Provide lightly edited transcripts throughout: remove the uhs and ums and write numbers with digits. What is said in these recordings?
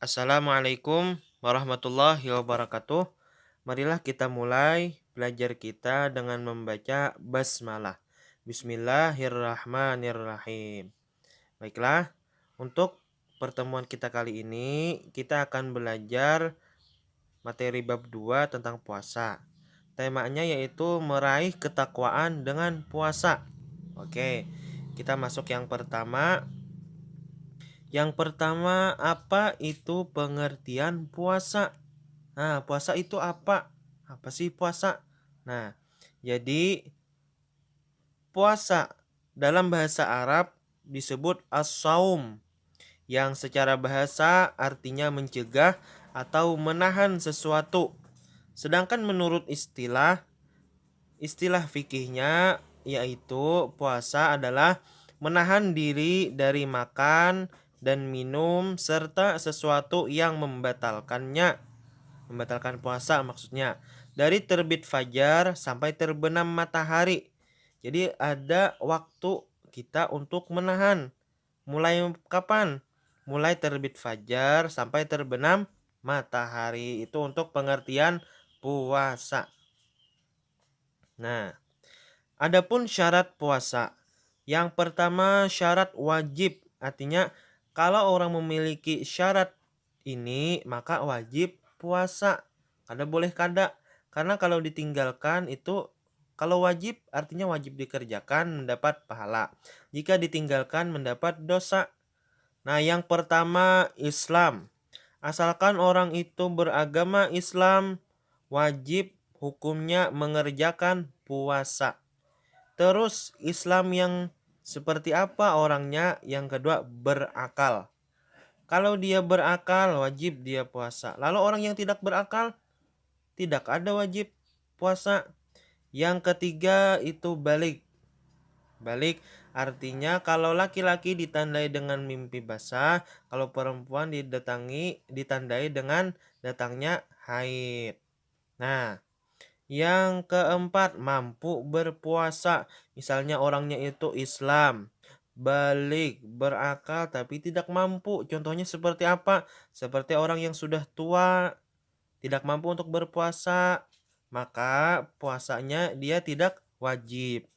Assalamualaikum warahmatullahi wabarakatuh. Marilah kita mulai belajar kita dengan membaca basmalah. Bismillahirrahmanirrahim. Baiklah, untuk pertemuan kita kali ini kita akan belajar materi bab 2 tentang puasa. Temanya yaitu meraih ketakwaan dengan puasa. Oke, kita masuk yang pertama. Yang pertama, apa itu pengertian puasa? Nah, puasa itu apa? Apa sih puasa? Nah, jadi puasa dalam bahasa Arab disebut as-saum, yang secara bahasa artinya mencegah atau menahan sesuatu. Sedangkan menurut istilah fikihnya yaitu puasa adalah menahan diri dari makan dan minum serta sesuatu yang membatalkan puasa maksudnya, dari terbit fajar sampai terbenam matahari. Jadi ada waktu kita untuk menahan. Mulai kapan? Mulai terbit fajar sampai terbenam matahari. Itu untuk pengertian puasa. Nah, adapun syarat puasa. Yang pertama syarat wajib. Artinya kalau orang memiliki syarat ini maka wajib puasa. Kada boleh kada. Karena kalau ditinggalkan itu, kalau wajib artinya wajib dikerjakan mendapat pahala. Jika ditinggalkan mendapat dosa. Nah, yang pertama Islam. Asalkan orang itu beragama Islam, wajib hukumnya mengerjakan puasa. Terus Islam yang seperti apa orangnya? Yang kedua berakal. Kalau dia berakal wajib dia puasa. Lalu orang yang tidak berakal tidak ada wajib puasa. Yang ketiga itu balik. Balik artinya kalau laki-laki ditandai dengan mimpi basah, kalau perempuan ditandai dengan datangnya haid. Nah, yang keempat mampu berpuasa. Misalnya orangnya itu Islam, balik, berakal tapi tidak mampu. Contohnya seperti apa? Seperti orang yang sudah tua, tidak mampu untuk berpuasa, maka puasanya dia tidak wajib.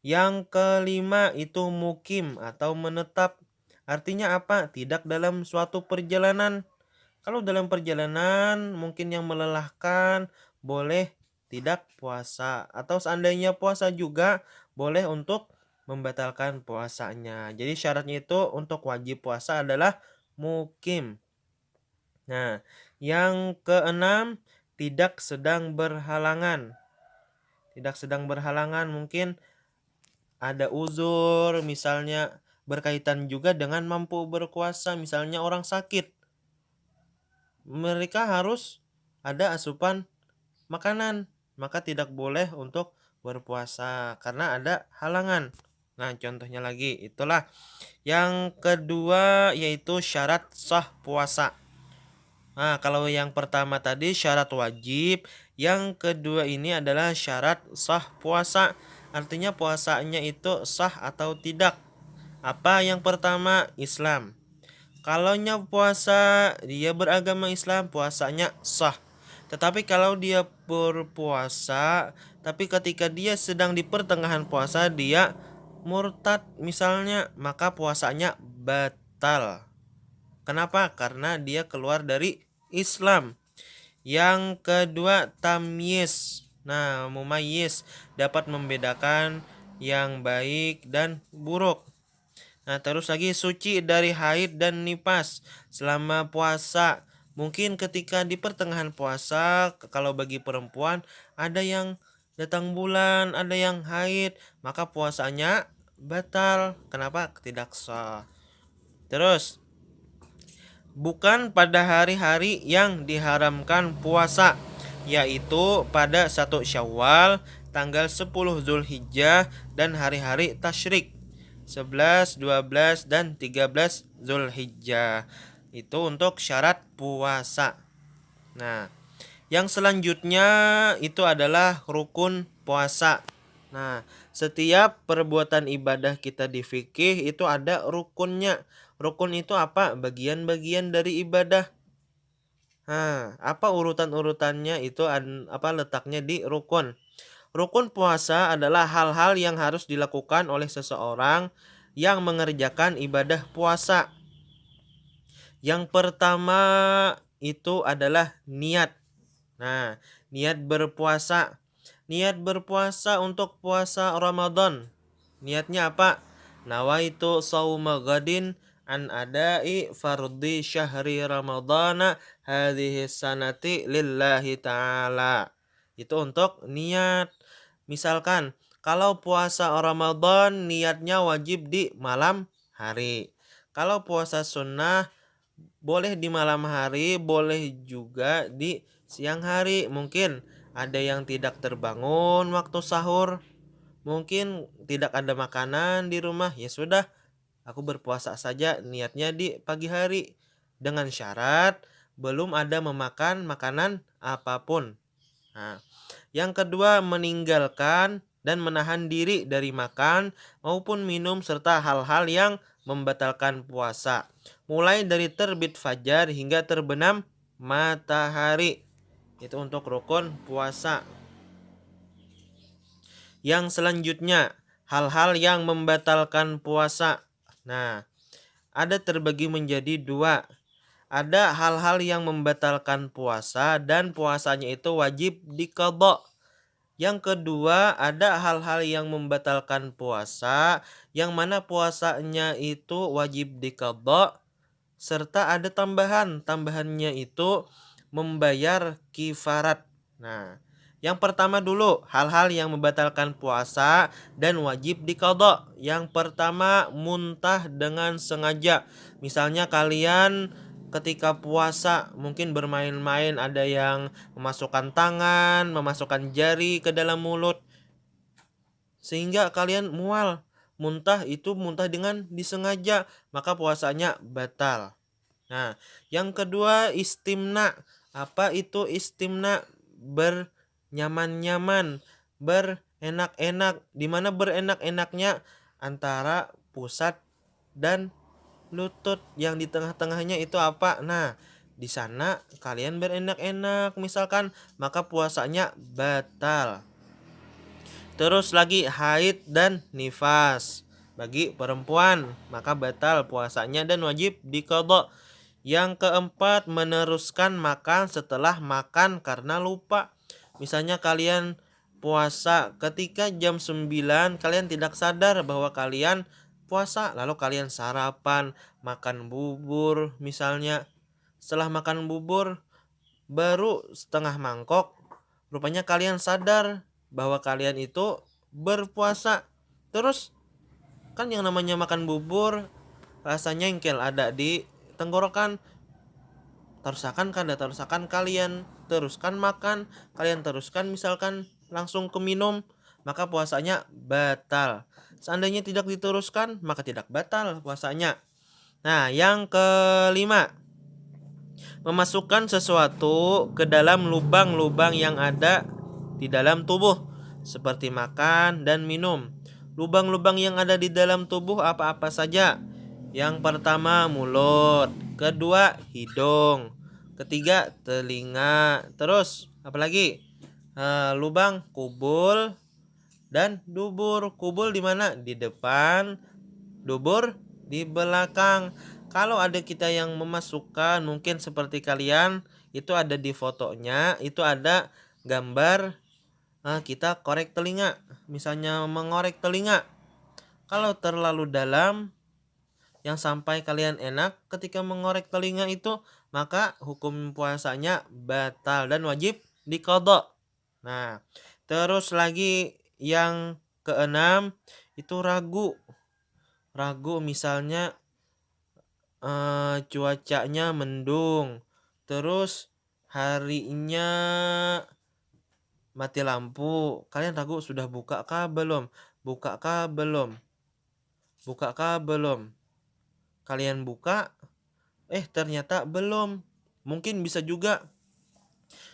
Yang kelima itu mukim atau menetap. Artinya apa? Tidak dalam suatu perjalanan. Kalau dalam perjalanan mungkin yang melelahkan, boleh tidak puasa. Atau seandainya puasa juga boleh untuk membatalkan puasanya. Jadi syaratnya itu untuk wajib puasa adalah mukim. Nah, yang keenam tidak sedang berhalangan. Tidak sedang berhalangan mungkin ada uzur, misalnya berkaitan juga dengan mampu berkuasa, misalnya orang sakit. Mereka harus ada asupan makanan, maka tidak boleh untuk berpuasa karena ada halangan. Nah, contohnya lagi itulah. Yang kedua yaitu syarat sah puasa. Nah, kalau yang pertama tadi syarat wajib, yang kedua ini adalah syarat sah puasa. Artinya puasanya itu sah atau tidak. Apa yang pertama? Islam. Kalaunya puasa dia beragama Islam, puasanya sah. Tetapi kalau dia berpuasa tapi ketika dia sedang di pertengahan puasa dia murtad misalnya, maka puasanya batal. Kenapa? Karena dia keluar dari Islam. Yang kedua tamyiz. Nah, mumayyiz dapat membedakan yang baik dan buruk. Nah, terus lagi suci dari haid dan nifas selama puasa. Mungkin ketika di pertengahan puasa, kalau bagi perempuan ada yang datang bulan, ada yang haid, maka puasanya batal. Kenapa? Tidak sah. Terus, bukan pada hari-hari yang diharamkan puasa, yaitu pada 1 Syawal, tanggal 10 Zulhijjah, dan hari-hari tasyrik 11, 12, dan 13 Zulhijjah. Itu untuk syarat puasa. Nah, yang selanjutnya itu adalah rukun puasa. Nah, setiap perbuatan ibadah kita di fikih itu ada rukunnya. Rukun itu apa? Bagian-bagian dari ibadah. Nah, apa urutan-urutannya itu apa letaknya di rukun. Rukun puasa adalah hal-hal yang harus dilakukan oleh seseorang yang mengerjakan ibadah puasa. Yang pertama itu adalah niat. Nah, niat berpuasa. Niat berpuasa untuk puasa Ramadan. Niatnya apa? Nawaitu shauma ghadin an adai fardhi syahri ramadana hadhihi sanati lillahi ta'ala. Itu untuk niat. Misalkan kalau puasa Ramadan niatnya wajib di malam hari. Kalau puasa sunnah boleh di malam hari, boleh juga di siang hari. Mungkin ada yang tidak terbangun waktu sahur, mungkin tidak ada makanan di rumah, ya sudah, aku berpuasa saja niatnya di pagi hari dengan syarat belum ada memakan makanan apapun. Nah, yang kedua meninggalkan dan menahan diri dari makan maupun minum serta hal-hal yang membatalkan puasa. Mulai dari terbit fajar hingga terbenam matahari. Itu untuk rukun puasa. Yang selanjutnya, hal-hal yang membatalkan puasa. Nah, ada terbagi menjadi dua. Ada hal-hal yang membatalkan puasa dan puasanya itu wajib diqadha. Yang kedua, ada hal-hal yang membatalkan puasa, yang mana puasanya itu wajib diqadha, serta ada tambahan. Tambahannya itu membayar kifarat. Nah, yang pertama dulu, hal-hal yang membatalkan puasa dan wajib diqadha. Yang pertama, muntah dengan sengaja. Misalnya kalian ketika puasa mungkin bermain-main, ada yang memasukkan tangan, memasukkan jari ke dalam mulut sehingga kalian mual. Muntah itu muntah dengan disengaja, maka puasanya batal. Nah, yang kedua istimna. Apa itu istimna? Bernyaman-nyaman, berenak-enak. Di mana berenak-enaknya? Antara pusat dan lutut. Yang di tengah-tengahnya itu apa? Nah, di sana kalian berenak-enak misalkan, maka puasanya batal. Terus lagi haid dan nifas. Bagi perempuan maka batal puasanya dan wajib diqadha. Yang keempat, meneruskan makan setelah makan karena lupa. Misalnya kalian puasa ketika jam 9 kalian tidak sadar bahwa kalian puasa, lalu kalian sarapan, makan bubur misalnya. Setelah makan bubur baru setengah mangkok, rupanya kalian sadar bahwa kalian itu berpuasa. Terus kan yang namanya makan bubur rasanya nyengkel ada di tenggorokan. Terusakan kalian teruskan makan, kalian teruskan misalkan langsung ke minum, maka puasanya batal. Seandainya tidak diteruskan maka tidak batal puasanya. Nah, yang kelima, memasukkan sesuatu ke dalam lubang-lubang yang ada di dalam tubuh seperti makan dan minum. Lubang-lubang yang ada di dalam tubuh apa-apa saja? Yang pertama mulut, kedua hidung, ketiga telinga, terus apalagi? Lubang kubul dan dubur. Kubul di mana? Di depan, dubur di belakang. Kalau ada kita yang memasukkan, mungkin seperti kalian, itu ada di fotonya, itu ada gambar kita korek telinga. Misalnya mengorek telinga. Kalau terlalu dalam yang sampai kalian enak ketika mengorek telinga itu, maka hukum puasanya batal dan wajib diqadha. Nah, terus lagi yang keenam itu ragu. Ragu misalnya cuacanya mendung, terus harinya mati lampu. Kalian ragu sudah buka kah belum? Buka kah belum? Buka kah belum? Kalian buka, ternyata belum. Mungkin bisa juga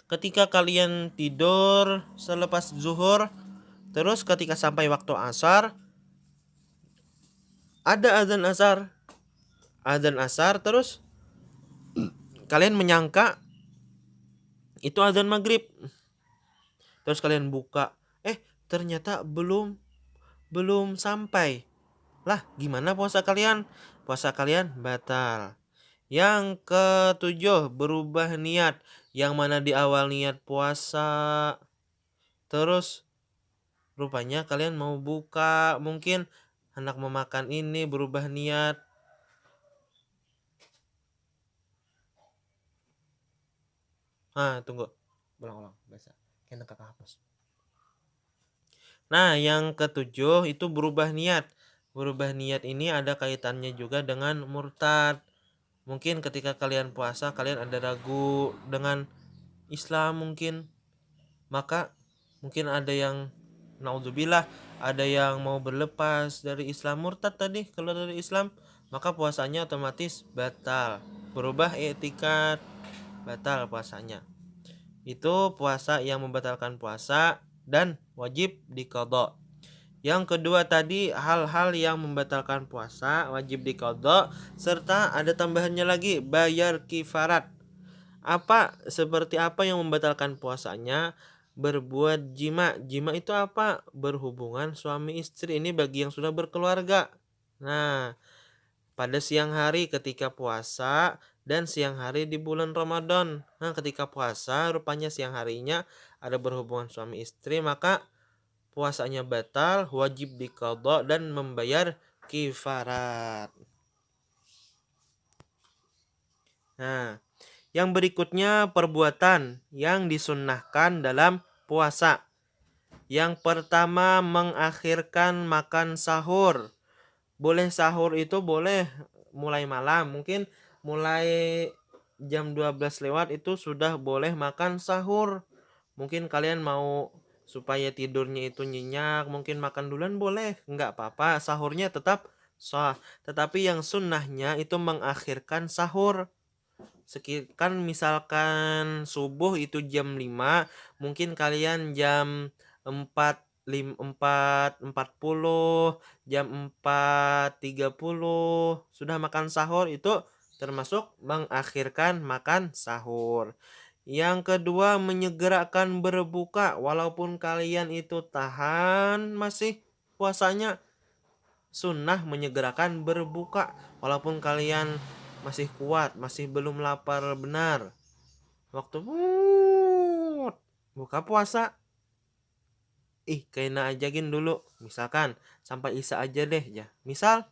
ketika kalian tidur selepas zuhur, terus ketika sampai waktu asar, ada azan asar, terus kalian menyangka itu azan maghrib. Terus kalian buka, ternyata belum sampai. Lah, gimana puasa kalian? Puasa kalian batal. Yang ketujuh, berubah niat. Yang mana di awal niat puasa, terus rupanya kalian mau buka, mungkin hendak memakan ini, berubah niat. Tunggu. Ulang-ulang, bahasa. Kena kakak hapus. Nah, yang ketujuh itu berubah niat. Berubah niat ini ada kaitannya juga dengan murtad. Mungkin ketika kalian puasa, kalian ada ragu dengan Islam mungkin. Maka mungkin ada yang naudzubillah, ada yang mau berlepas dari Islam, murtad tadi, keluar dari Islam, maka puasanya otomatis batal. Berubah i'tikad, batal puasanya. Itu puasa yang membatalkan puasa dan wajib diqadha. Yang kedua tadi hal-hal yang membatalkan puasa wajib diqadha, serta ada tambahannya lagi, bayar kifarat. Seperti apa yang membatalkan puasanya? Berbuat jima. Jima itu apa? Berhubungan suami istri. Ini bagi yang sudah berkeluarga. Nah, pada siang hari ketika puasa dan siang hari di bulan Ramadan. Nah, ketika puasa rupanya siang harinya ada berhubungan suami istri, maka puasanya batal, wajib diqadha dan membayar kifarat. Nah, yang berikutnya perbuatan yang disunnahkan dalam puasa. Yang pertama, mengakhirkan makan sahur. Boleh sahur itu boleh mulai malam, mungkin mulai jam 12 lewat itu sudah boleh makan sahur. Mungkin kalian mau supaya tidurnya itu nyenyak, mungkin makan duluan boleh, enggak apa-apa, sahurnya tetap sah. Tetapi yang sunnahnya itu mengakhirkan sahur. Kan misalkan subuh itu jam 5, mungkin kalian jam 4.40, jam 4.30 sudah makan sahur, itu termasuk mengakhirkan makan sahur. Yang kedua, menyegerakan berbuka. Walaupun kalian itu tahan masih puasanya, sunnah menyegerakan berbuka. Walaupun kalian masih kuat, masih belum lapar benar, waktu buka puasa, kayaknya ajakin dulu, misalkan sampai isya aja deh ya, misal.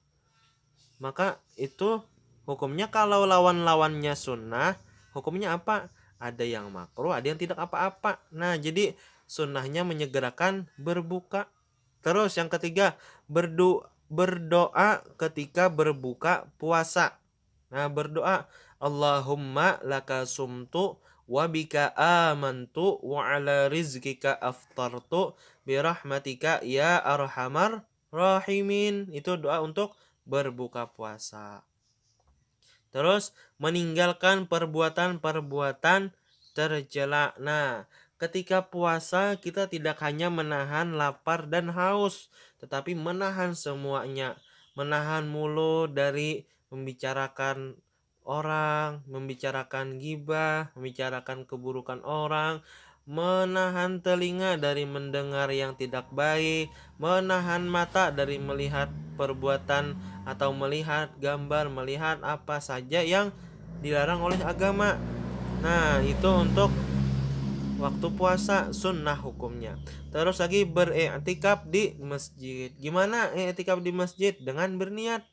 Maka itu hukumnya kalau lawan-lawannya sunnah, hukumnya apa? Ada yang makruh, ada yang tidak apa-apa. Nah, jadi sunnahnya menyegerakan berbuka. Terus yang ketiga, berdoa ketika berbuka puasa. Nah, berdoa, Allahumma laka sumtu wa bika amantu wa ala rizkika aftartu birahmatika ya arhamar rahimin. Itu doa untuk berbuka puasa. Terus meninggalkan perbuatan-perbuatan tercela. Nah, ketika puasa kita tidak hanya menahan lapar dan haus, tetapi menahan semuanya. Menahan mulut dari membicarakan orang, membicarakan ghibah, membicarakan keburukan orang, menahan telinga dari mendengar yang tidak baik, menahan mata dari melihat perbuatan atau melihat gambar, melihat apa saja yang dilarang oleh agama. Nah, itu untuk waktu puasa sunnah hukumnya. Terus lagi beriktikaf di masjid. Gimana iktikaf di masjid? Dengan berniat.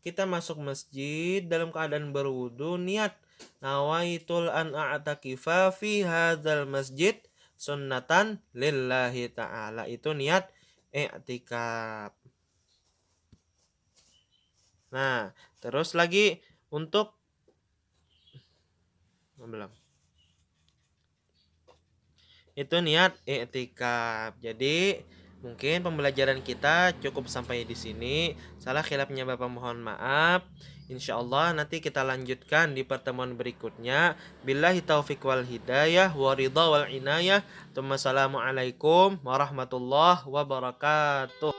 Kita masuk masjid dalam keadaan berwudu, niat, nawaitul an a'takifa fi hadzal masjid sunnatan lillahi ta'ala. Itu niat i'tikaf. Nah, terus lagi untuk belum. Itu niat i'tikaf. Jadi mungkin pembelajaran kita cukup sampai di sini. Salah khilafnya Bapak mohon maaf. Insyaallah nanti kita lanjutkan di pertemuan berikutnya. Billahi taufiq wal hidayah wa ridha wal inayah. Assalamualaikum warahmatullahi wabarakatuh.